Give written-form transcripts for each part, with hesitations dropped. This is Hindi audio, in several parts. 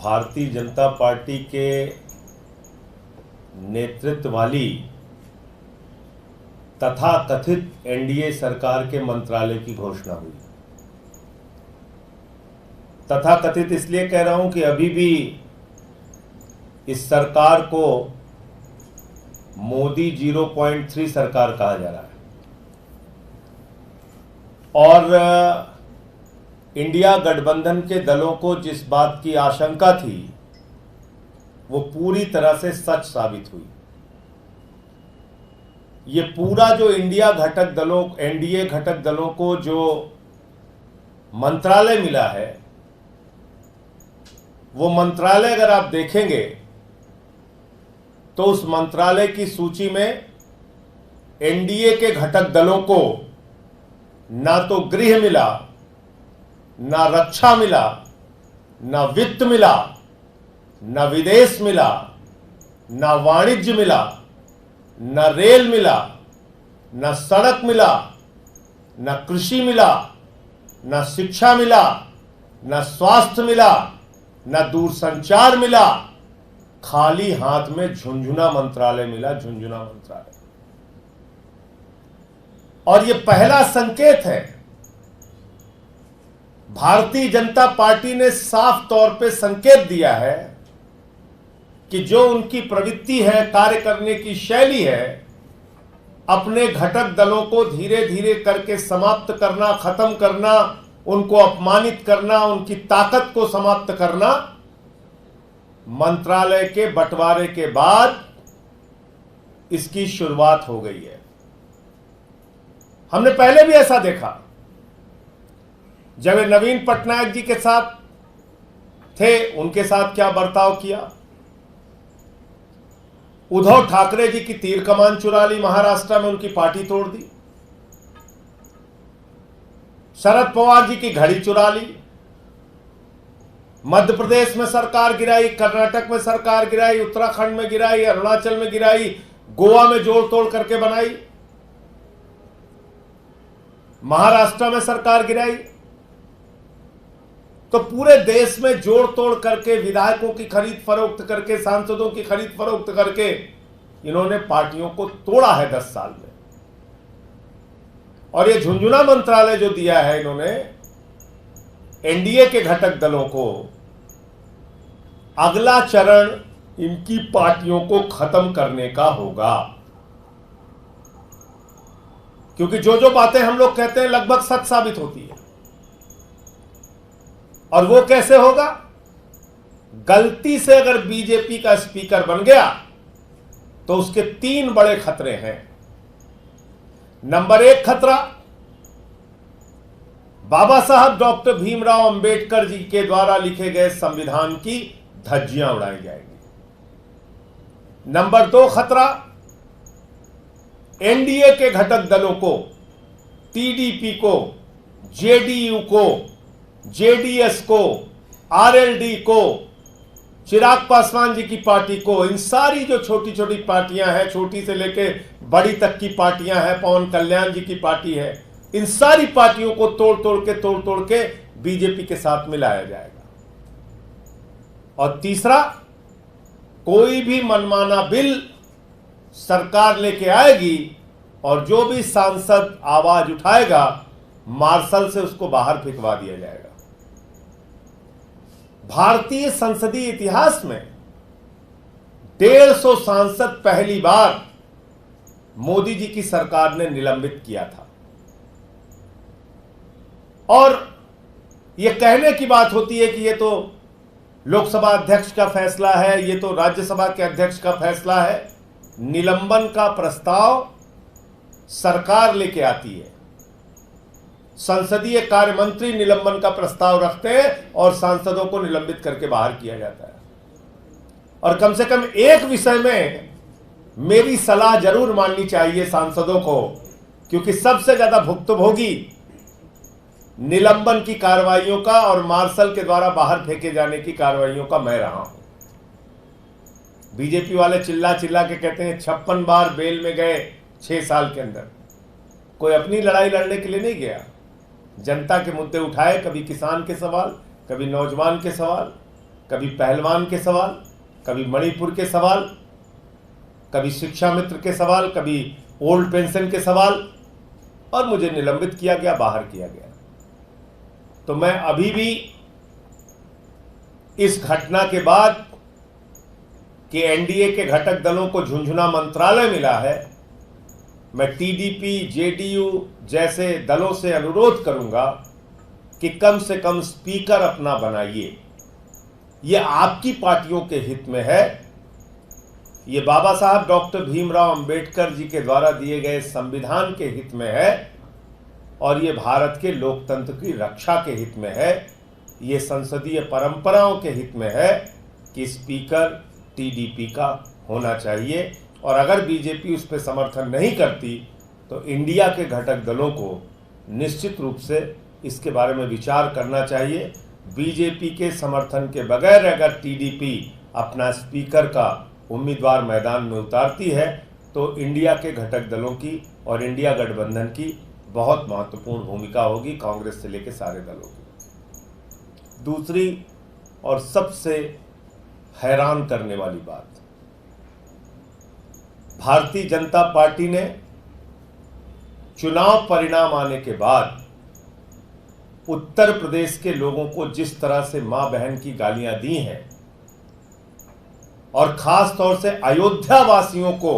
भारतीय जनता पार्टी के नेतृत्व वाली तथा कथित एनडीए सरकार के मंत्रालय की घोषणा हुई। तथा कथित इसलिए कह रहा हूं कि अभी भी इस सरकार को मोदी 0.3 सरकार कहा जा रहा है और इंडिया गठबंधन के दलों को जिस बात की आशंका थी वो पूरी तरह से सच साबित हुई। ये पूरा जो इंडिया घटक दलों, एनडीए घटक दलों को जो मंत्रालय मिला है, वो मंत्रालय अगर आप देखेंगे तो उस मंत्रालय की सूची में एनडीए के घटक दलों को ना तो गृह मिला, ना रक्षा मिला, ना वित्त मिला, ना विदेश मिला, ना वाणिज्य मिला, ना रेल मिला, ना सड़क मिला, ना कृषि मिला, ना शिक्षा मिला, ना स्वास्थ्य मिला, ना दूरसंचार मिला। खाली हाथ में झुंझुना मंत्रालय मिला, झुंझुना मंत्रालय। और यह पहला संकेत है। भारतीय जनता पार्टी ने साफ तौर पे संकेत दिया है कि जो उनकी प्रवृत्ति है, कार्य करने की शैली है, अपने घटक दलों को धीरे धीरे करके समाप्त करना, खत्म करना, उनको अपमानित करना, उनकी ताकत को समाप्त करना, मंत्रालय के बंटवारे के बाद इसकी शुरुआत हो गई है। हमने पहले भी ऐसा देखा। जब वे नवीन पटनायक जी के साथ थे, उनके साथ क्या बर्ताव किया। उद्धव ठाकरे जी की तीर कमान चुरा ली, महाराष्ट्र में उनकी पार्टी तोड़ दी। शरद पवार जी की घड़ी चुरा ली, मध्य प्रदेश में सरकार गिराई, कर्नाटक में सरकार गिराई, उत्तराखंड में गिराई, अरुणाचल में गिराई, गोवा में जोड़ तोड़ करके बनाई, महाराष्ट्र में सरकार गिराई। तो पूरे देश में जोड़ तोड़ करके, विधायकों की खरीद फरोख्त करके, सांसदों की खरीद फरोख्त करके इन्होंने पार्टियों को तोड़ा है 10 साल में। और ये झुंझुना मंत्रालय जो दिया है इन्होंने एनडीए के घटक दलों को, अगला चरण इनकी पार्टियों को खत्म करने का होगा। क्योंकि जो जो बातें हम लोग कहते हैं लगभग सच साबित होती है। और वो कैसे होगा? गलती से अगर बीजेपी का स्पीकर बन गया तो उसके 3 बड़े खतरे हैं। नंबर 1 खतरा, बाबा साहब डॉक्टर भीमराव अंबेडकर जी के द्वारा लिखे गए संविधान की धज्जियां उड़ाई जाएंगी। नंबर 2 खतरा, एनडीए के घटक दलों को, टीडीपी को, जेडीयू को, जेडीएस को, आरएलडी को, चिराग पासवान जी की पार्टी को, इन सारी जो छोटी छोटी पार्टियां हैं, छोटी से लेके बड़ी तक की पार्टियां हैं, पवन कल्याण जी की पार्टी है, इन सारी पार्टियों को तोड़ तोड़ के बीजेपी के साथ मिलाया जाएगा। और तीसरा, कोई भी मनमाना बिल सरकार लेके आएगी और जो भी सांसद आवाज उठाएगा, मार्शल से उसको बाहर फेंकवा दिया जाएगा। भारतीय संसदीय इतिहास में 150 सांसद पहली बार मोदी जी की सरकार ने निलंबित किया था। और यह कहने की बात होती है कि यह तो लोकसभा अध्यक्ष का फैसला है, यह तो राज्यसभा के अध्यक्ष का फैसला है। निलंबन का प्रस्ताव सरकार लेके आती है। संसदीय कार्य मंत्री निलंबन का प्रस्ताव रखते हैं और सांसदों को निलंबित करके बाहर किया जाता है। और कम से कम एक विषय में मेरी सलाह जरूर माननी चाहिए सांसदों को, क्योंकि सबसे ज्यादा भुक्तभोगी निलंबन की कार्रवाइयों का और मार्शल के द्वारा बाहर फेंके जाने की कार्रवाइयों का मैं रहा हूं। बीजेपी वाले चिल्ला चिल्ला के कहते हैं 56 बार बेल में गए 6 साल के अंदर। कोई अपनी लड़ाई लड़ने के लिए नहीं गया, जनता के मुद्दे उठाए, कभी किसान के सवाल, कभी नौजवान के सवाल, कभी पहलवान के सवाल, कभी मणिपुर के सवाल, कभी शिक्षा मित्र के सवाल, कभी ओल्ड पेंशन के सवाल, और मुझे निलंबित किया गया, बाहर किया गया। तो मैं अभी भी इस घटना के बाद कि एनडीए के घटक दलों को झुंझुना मंत्रालय मिला है, मैं टीडीपी, जेडीयू जैसे दलों से अनुरोध करूंगा कि कम से कम स्पीकर अपना बनाइए। यह आपकी पार्टियों के हित में है, ये बाबा साहब डॉक्टर भीमराव अंबेडकर जी के द्वारा दिए गए संविधान के हित में है, और ये भारत के लोकतंत्र की रक्षा के हित में है, ये संसदीय परंपराओं के हित में है कि स्पीकर टीडीपी का होना चाहिए। और अगर बीजेपी उस पर समर्थन नहीं करती तो इंडिया के घटक दलों को निश्चित रूप से इसके बारे में विचार करना चाहिए। बीजेपी के समर्थन के बगैर अगर टीडीपी अपना स्पीकर का उम्मीदवार मैदान में उतारती है तो इंडिया के घटक दलों की और इंडिया गठबंधन की बहुत महत्वपूर्ण भूमिका होगी, कांग्रेस से लेकर सारे दलों की। दूसरी और सबसे हैरान करने वाली बात, भारतीय जनता पार्टी ने चुनाव परिणाम आने के बाद उत्तर प्रदेश के लोगों को जिस तरह से मां बहन की गालियां दी हैं, और खास तौर से अयोध्या वासियों को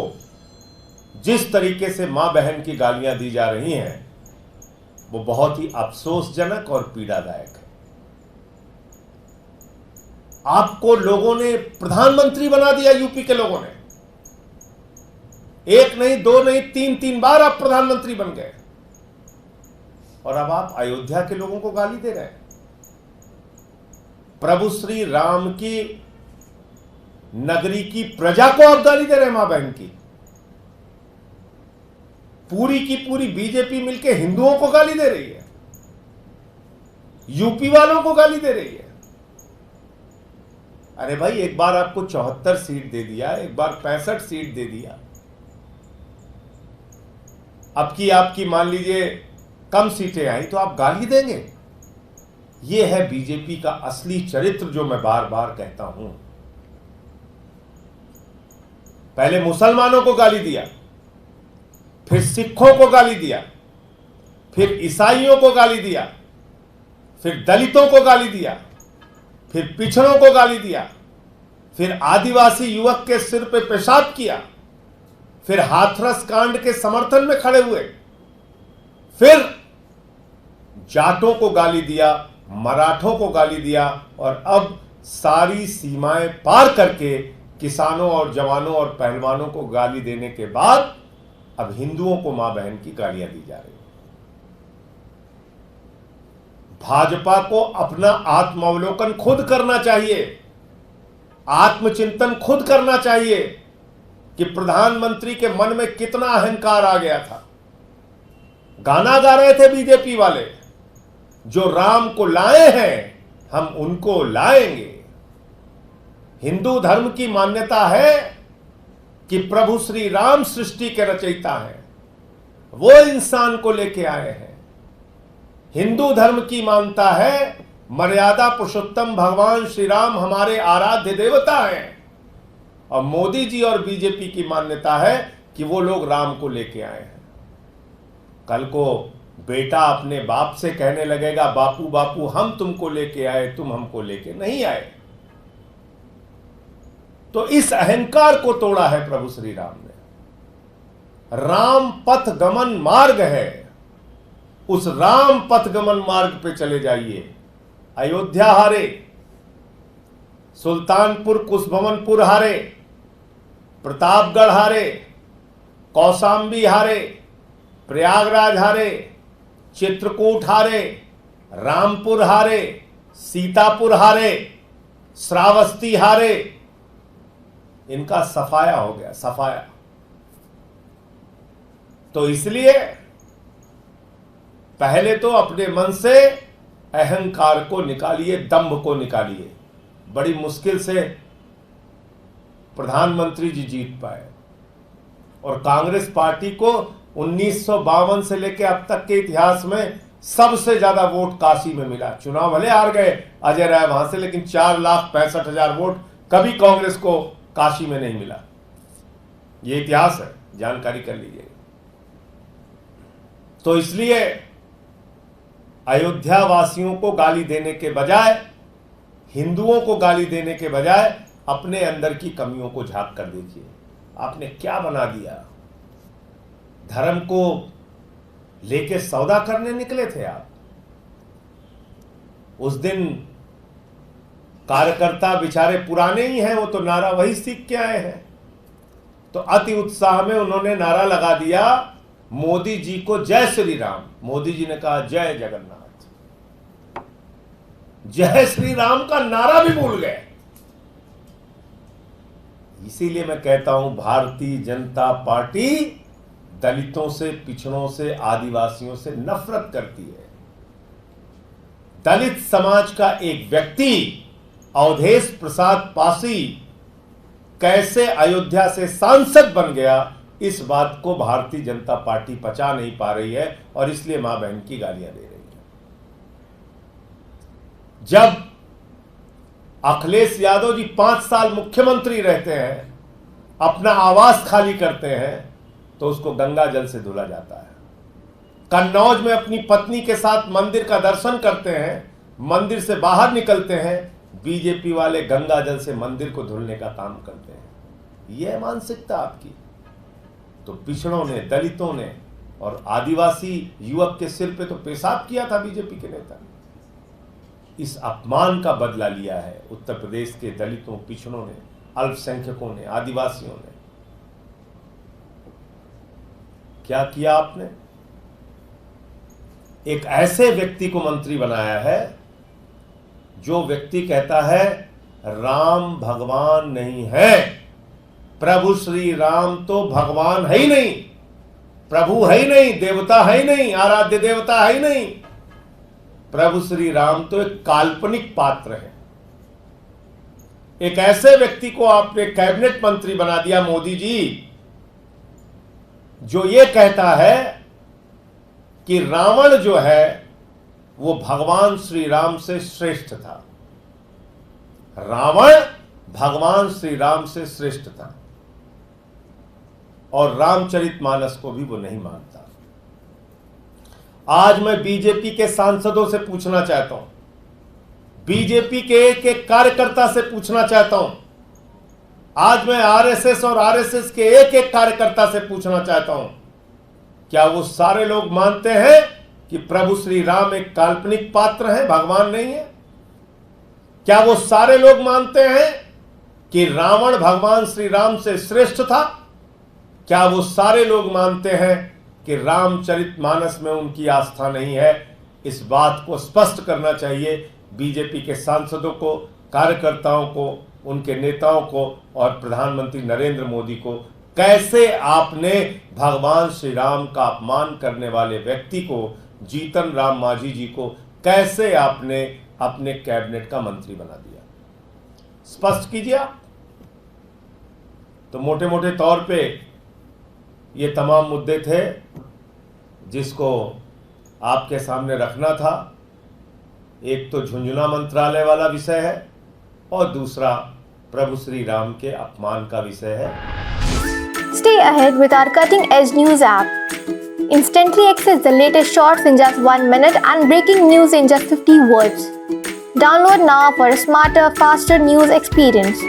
जिस तरीके से मां बहन की गालियां दी जा रही हैं, वो बहुत ही अफसोसजनक और पीड़ादायक है। आपको लोगों ने प्रधानमंत्री बना दिया, यूपी के लोगों ने, एक नहीं, दो नहीं, तीन बार आप प्रधानमंत्री बन गए, और अब आप अयोध्या के लोगों को गाली दे रहे हैं। प्रभु श्री राम की नगरी की प्रजा को आप गाली दे रहे हैं, मां बहन की। पूरी की पूरी बीजेपी मिलकर हिंदुओं को गाली दे रही है, यूपी वालों को गाली दे रही है। अरे भाई, एक बार आपको 74 सीट दे दिया, एक बार 65 सीट दे दिया, अब की आपकी मान लीजिए कम सीटें आई तो आप गाली देंगे? यह है बीजेपी का असली चरित्र, जो मैं बार बार कहता हूं। पहले मुसलमानों को गाली दिया, फिर सिखों को गाली दिया, फिर ईसाइयों को गाली दिया, फिर दलितों को गाली दिया, फिर पिछड़ों को गाली दिया, फिर आदिवासी युवक के सिर पे पेशाब किया, फिर हाथरस कांड के समर्थन में खड़े हुए, फिर जाटों को गाली दिया, मराठों को गाली दिया, और अब सारी सीमाएं पार करके किसानों और जवानों और पहलवानों को गाली देने के बाद अब हिंदुओं को मां बहन की गालियां दी जा रही है। भाजपा को अपना आत्मावलोकन खुद करना चाहिए, आत्मचिंतन खुद करना चाहिए कि प्रधानमंत्री के मन में कितना अहंकार आ गया था। गाना गा रहे थे बीजेपी वाले, जो राम को लाए हैं हम उनको लाएंगे। हिंदू धर्म की मान्यता है कि प्रभु श्री राम सृष्टि के रचयिता हैं, वो इंसान को लेके आए हैं। हिंदू धर्म की मान्यता है मर्यादा पुरुषोत्तम भगवान श्री राम हमारे आराध्य देवता हैं, और मोदी जी और बीजेपी की मान्यता है कि वो लोग राम को लेके आए हैं। कल को बेटा अपने बाप से कहने लगेगा, बापू बापू हम तुमको लेके आए, तुम हमको लेके नहीं आए। तो इस अहंकार को तोड़ा है प्रभु श्री राम ने। राम पथ गमन मार्ग है, उस राम पथ गमन मार्ग पे चले जाइए। अयोध्या हारे, सुल्तानपुर कुशभवनपुर हारे, प्रतापगढ़ हारे, कौशाम्बी हारे, प्रयागराज हारे, चित्रकूट हारे, रामपुर हारे, सीतापुर हारे, श्रावस्ती हारे। इनका सफाया हो गया, सफाया। तो इसलिए पहले तो अपने मन से अहंकार को निकालिए, दंभ को निकालिए। बड़ी मुश्किल से प्रधानमंत्री जी जीत पाए, और कांग्रेस पार्टी को 1952 से लेकर अब तक के इतिहास में सबसे ज्यादा वोट काशी में मिला। चुनाव भले हार गए अजय राय वहां से, लेकिन 4,65,000 वोट कभी कांग्रेस को काशी में नहीं मिला। यह इतिहास है, जानकारी कर लीजिए। तो इसलिए अयोध्या वासियों को गाली देने के बजाय, हिंदुओं को गाली देने के बजाय अपने अंदर की कमियों को झांक कर देखिए। आपने क्या बना दिया? धर्म को लेके सौदा करने निकले थे आप। उस दिन कार्यकर्ता बेचारे पुराने ही हैं, वो तो नारा वही सीख के आए हैं। तो अति उत्साह में उन्होंने नारा लगा दिया मोदी जी को जय श्री राम। मोदी जी ने कहा जय जगन्नाथ। जय श्री राम का नारा भी भूल गए। इसीलिए मैं कहता हूं भारतीय जनता पार्टी दलितों से, पिछड़ों से, आदिवासियों से नफरत करती है। दलित समाज का एक व्यक्ति अवधेश प्रसाद पासी कैसे अयोध्या से सांसद बन गया, इस बात को भारतीय जनता पार्टी पचा नहीं पा रही है और इसलिए मां बहन की गालियां दे रही है। जब अखिलेश यादव जी 5 साल मुख्यमंत्री रहते हैं, अपना आवास खाली करते हैं, तो उसको गंगा जल से धुला जाता है। कन्नौज में अपनी पत्नी के साथ मंदिर का दर्शन करते हैं, मंदिर से बाहर निकलते हैं, बीजेपी वाले गंगा जल से मंदिर को धुलने का काम करते हैं। यह मानसिकता आपकी। तो पिछड़ों ने, दलितों ने और आदिवासी युवक के सिर पे तो पेशाब किया था बीजेपी के नेता ने। इस अपमान का बदला लिया है उत्तर प्रदेश के दलितों, पिछड़ों ने, अल्पसंख्यकों ने, आदिवासियों ने। क्या किया आपने? एक ऐसे व्यक्ति को मंत्री बनाया है जो व्यक्ति कहता है राम भगवान नहीं है। प्रभु श्री राम तो भगवान है ही नहीं, प्रभु है ही नहीं, देवता है ही नहीं, आराध्य देवता है ही नहीं। प्रभु श्री राम तो एक काल्पनिक पात्र है। एक ऐसे व्यक्ति को आपने कैबिनेट मंत्री बना दिया मोदी जी, जो ये कहता है कि रावण जो है वो भगवान श्री राम से श्रेष्ठ था। रावण भगवान श्री राम से श्रेष्ठ था और रामचरितमानस को भी वो नहीं मानता। आज मैं बीजेपी के सांसदों से पूछना चाहता हूं, बीजेपी के एक एक कार्यकर्ता से पूछना चाहता हूं, आज मैं आरएसएस और आरएसएस के एक एक कार्यकर्ता से पूछना चाहता हूं, क्या वो सारे लोग मानते हैं कि प्रभु श्री राम एक काल्पनिक पात्र है, भगवान नहीं है? क्या वो सारे लोग मानते हैं कि रावण भगवान श्री राम से श्रेष्ठ था? क्या वो सारे लोग मानते हैं कि रामचरितमानस में उनकी आस्था नहीं है? इस बात को स्पष्ट करना चाहिए बीजेपी के सांसदों को, कार्यकर्ताओं को, उनके नेताओं को और प्रधानमंत्री नरेंद्र मोदी को। कैसे आपने भगवान श्री राम का अपमान करने वाले व्यक्ति को, जीतन राम मांझी जी को, कैसे आपने अपने कैबिनेट का मंत्री बना दिया? स्पष्ट कीजिए आप। तो मोटे मोटे तौर पे ये तमाम मुद्दे थे जिसको आपके सामने रखना था। एक तो झुंझुनू मंत्रालय वाला विषय है और दूसरा प्रभु श्री राम के अपमान का विषय है। Stay ahead with our cutting-edge news app. Instantly access the latest shorts in just 1 minute and breaking news in just 50 words. Download now for a smarter, faster news experience.